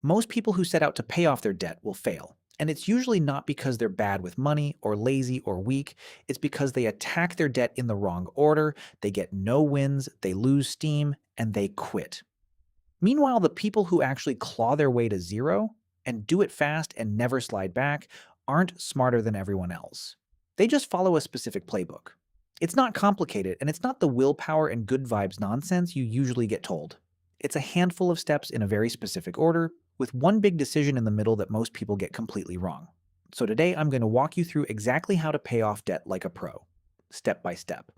Most people who set out to pay off their debt will fail. And it's usually not because they're bad with money or lazy or weak. It's because they attack their debt in the wrong order, they get no wins, they lose steam, and they quit. Meanwhile, the people who actually claw their way to zero and do it fast and never slide back aren't smarter than everyone else. They just follow a specific playbook. It's not complicated, and it's not the willpower and good vibes nonsense you usually get told. It's a handful of steps in a very specific order, with one big decision in the middle that most people get completely wrong. So today I'm going to walk you through exactly how to pay off debt like a pro, step by step.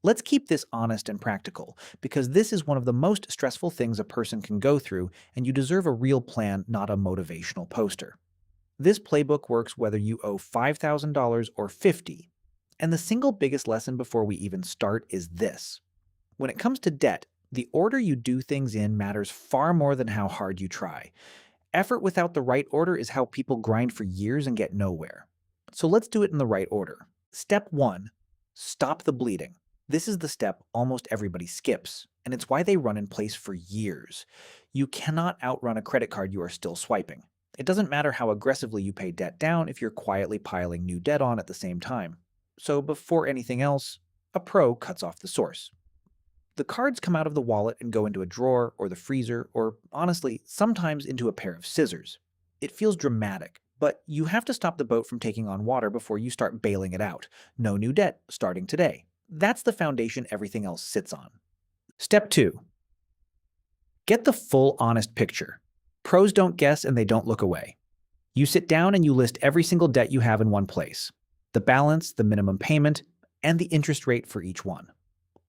Let's keep this honest and practical, because this is one of the most stressful things a person can go through, and you deserve a real plan, not a motivational poster. This playbook works whether you owe $5,000 or 50. And the single biggest lesson before we even start is this. When it comes to debt, the order you do things in matters far more than how hard you try. Effort without the right order is how people grind for years and get nowhere. So let's do it in the right order. Step 1. Stop the bleeding. This is the step almost everybody skips, and it's why they run in place for years. You cannot outrun a credit card you are still swiping. It doesn't matter how aggressively you pay debt down if you're quietly piling new debt on at the same time. So before anything else, a pro cuts off the source. The cards come out of the wallet and go into a drawer or the freezer, or honestly, sometimes into a pair of scissors. It feels dramatic, but you have to stop the boat from taking on water before you start bailing it out. No new debt starting today. That's the foundation everything else sits on. Step 2. Get the full honest picture. Pros don't guess and they don't look away. You sit down and you list every single debt you have in one place. The balance, the minimum payment, and the interest rate for each one.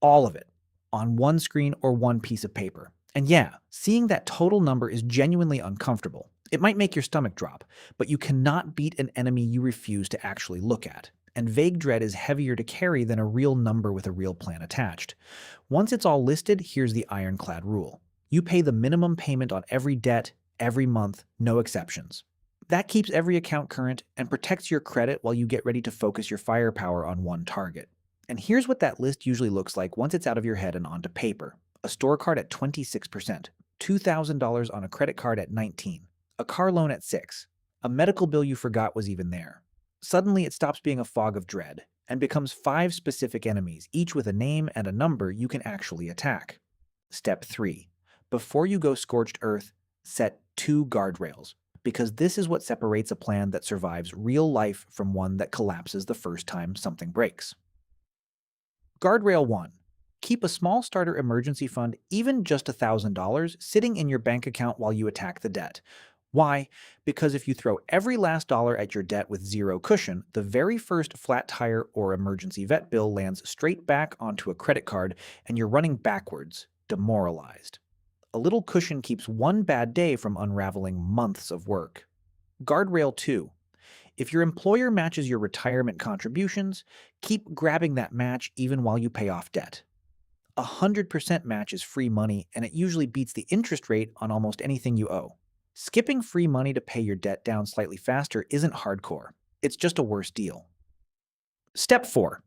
All of it. On one screen or one piece of paper. And yeah, seeing that total number is genuinely uncomfortable. It might make your stomach drop, but you cannot beat an enemy you refuse to actually look at. And vague dread is heavier to carry than a real number with a real plan attached. Once it's all listed, here's the ironclad rule. You pay the minimum payment on every debt, every month, no exceptions. That keeps every account current and protects your credit while you get ready to focus your firepower on one target. And here's what that list usually looks like once it's out of your head and onto paper. A store card at 26%, $2,000 on a credit card at 19%, a car loan at 6%, a medical bill you forgot was even there. Suddenly it stops being a fog of dread and becomes 5 specific enemies, each with a name and a number you can actually attack. Step 3. Before you go scorched earth, set 2 guardrails, because this is what separates a plan that survives real life from one that collapses the first time something breaks. Guardrail 1. Keep a small starter emergency fund, even just $1,000, sitting in your bank account while you attack the debt. Why? Because if you throw every last dollar at your debt with zero cushion, the very first flat tire or emergency vet bill lands straight back onto a credit card and you're running backwards, demoralized. A little cushion keeps one bad day from unraveling months of work. Guardrail 2. If your employer matches your retirement contributions, keep grabbing that match even while you pay off debt. 100% match is free money, and it usually beats the interest rate on almost anything you owe. Skipping free money to pay your debt down slightly faster isn't hardcore. It's just a worse deal. Step 4.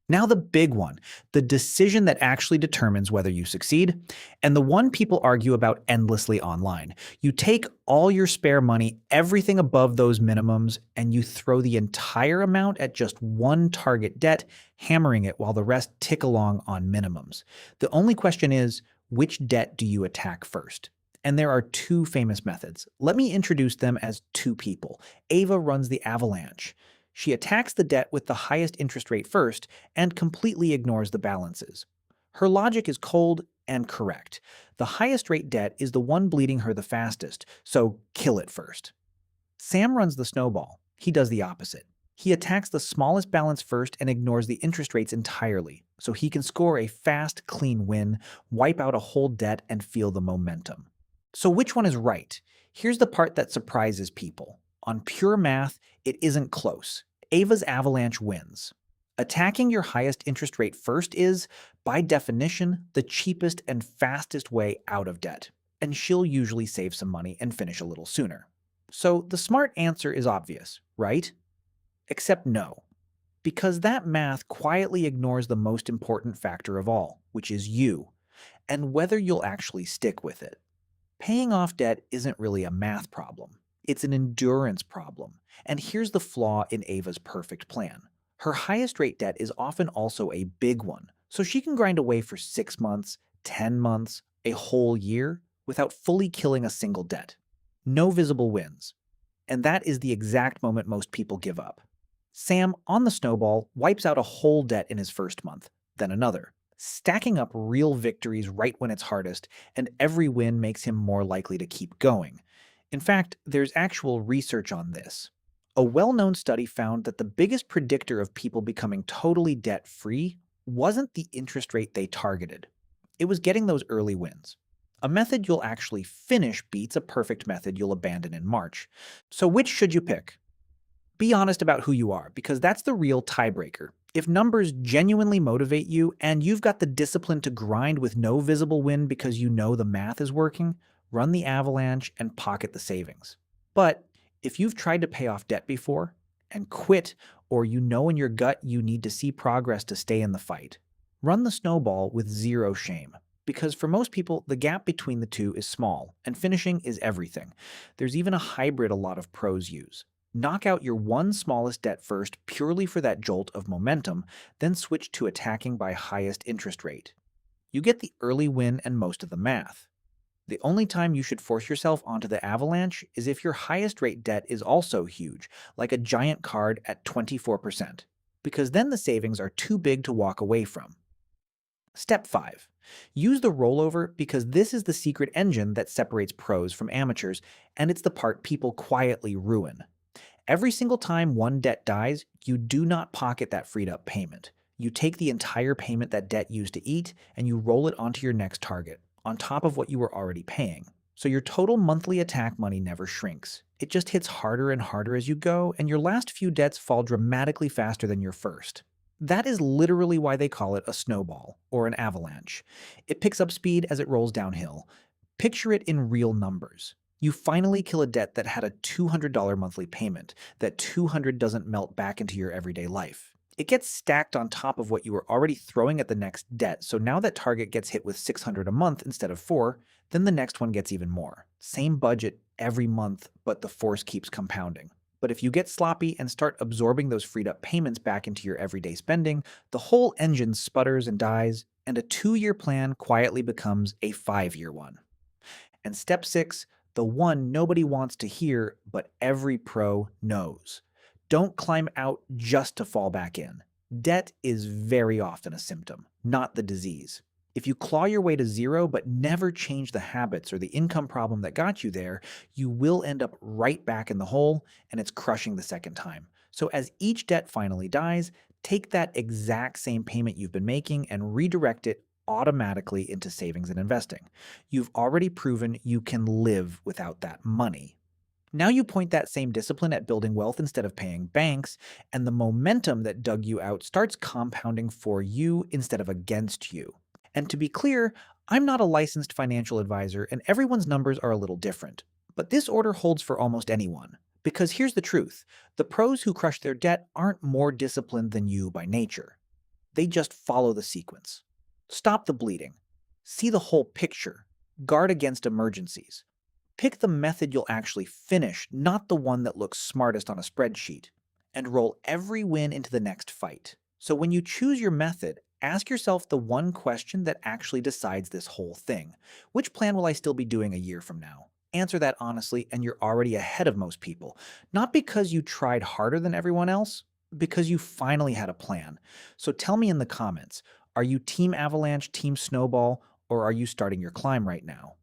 Now the big one, the decision that actually determines whether you succeed, and the one people argue about endlessly online. You take all your spare money, everything above those minimums, and you throw the entire amount at just one target debt, hammering it while the rest tick along on minimums. The only question is, which debt do you attack first? And there are 2 famous methods. Let me introduce them as 2 people. Ava runs the Avalanche. She attacks the debt with the highest interest rate first and completely ignores the balances. Her logic is cold and correct. The highest rate debt is the one bleeding her the fastest, so kill it first. Sam runs the Snowball. He does the opposite. He attacks the smallest balance first and ignores the interest rates entirely, so he can score a fast, clean win, wipe out a whole debt, and feel the momentum. So which one is right? Here's the part that surprises people. On pure math, it isn't close. Ava's Avalanche wins. Attacking your highest interest rate first is, by definition, the cheapest and fastest way out of debt, and she'll usually save some money and finish a little sooner. So the smart answer is obvious, right? Except no, because that math quietly ignores the most important factor of all, which is you, and whether you'll actually stick with it. Paying off debt isn't really a math problem. It's an endurance problem. And here's the flaw in Ava's perfect plan. Her highest rate debt is often also a big one, so she can grind away for 6 months, 10 months, a whole year without fully killing a single debt. No visible wins. And that is the exact moment most people give up. Sam, on the Snowball, wipes out a whole debt in his first month, then another, stacking up real victories right when it's hardest, and every win makes him more likely to keep going. In fact, there's actual research on this. A well-known study found that the biggest predictor of people becoming totally debt-free wasn't the interest rate they targeted. It was getting those early wins. A method you'll actually finish beats a perfect method you'll abandon in March. So which should you pick? Be honest about who you are, because that's the real tiebreaker. If numbers genuinely motivate you and you've got the discipline to grind with no visible win because you know the math is working, run the Avalanche and pocket the savings. But if you've tried to pay off debt before and quit, or you know in your gut you need to see progress to stay in the fight, run the Snowball with zero shame. Because for most people, the gap between the two is small, and finishing is everything. There's even a hybrid a lot of pros use. Knock out your one smallest debt first purely for that jolt of momentum, then switch to attacking by highest interest rate. You get the early win and most of the math. The only time you should force yourself onto the Avalanche is if your highest rate debt is also huge, like a giant card at 24%, because then the savings are too big to walk away from. Step 5. Use the rollover because this is the secret engine that separates pros from amateurs, and it's the part people quietly ruin. Every single time one debt dies, you do not pocket that freed up payment. You take the entire payment that debt used to eat and you roll it onto your next target, on top of what you were already paying. So your total monthly attack money never shrinks. It just hits harder and harder as you go, and your last few debts fall dramatically faster than your first. That is literally why they call it a snowball, or an avalanche. It picks up speed as it rolls downhill. Picture it in real numbers. You finally kill a debt that had a $200 monthly payment. That $200 doesn't melt back into your everyday life. It gets stacked on top of what you were already throwing at the next debt, so now that target gets hit with $600 a month instead of $4, then the next one gets even more. Same budget every month, but the force keeps compounding. But if you get sloppy and start absorbing those freed up payments back into your everyday spending, the whole engine sputters and dies, and a 2-year plan quietly becomes a 5-year one. And step 6, the one nobody wants to hear, but every pro knows. Don't climb out just to fall back in. Debt is very often a symptom, not the disease. If you claw your way to zero but never change the habits or the income problem that got you there, you will end up right back in the hole, and it's crushing the second time. So as each debt finally dies, take that exact same payment you've been making and redirect it automatically into savings and investing. You've already proven you can live without that money. Now you point that same discipline at building wealth instead of paying banks, and the momentum that dug you out starts compounding for you instead of against you. And to be clear, I'm not a licensed financial advisor, and everyone's numbers are a little different. But this order holds for almost anyone. Because here's the truth, the pros who crush their debt aren't more disciplined than you by nature. They just follow the sequence. Stop the bleeding. See the whole picture. Guard against emergencies. Pick the method you'll actually finish, not the one that looks smartest on a spreadsheet. And roll every win into the next fight. So when you choose your method, ask yourself the one question that actually decides this whole thing. Which plan will I still be doing a year from now? Answer that honestly, and you're already ahead of most people. Not because you tried harder than everyone else, because you finally had a plan. So tell me in the comments, are you Team Avalanche, Team Snowball, or are you starting your climb right now?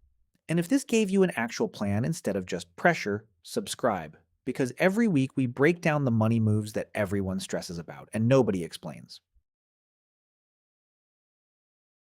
And if this gave you an actual plan instead of just pressure, subscribe. Because every week we break down the money moves that everyone stresses about and nobody explains.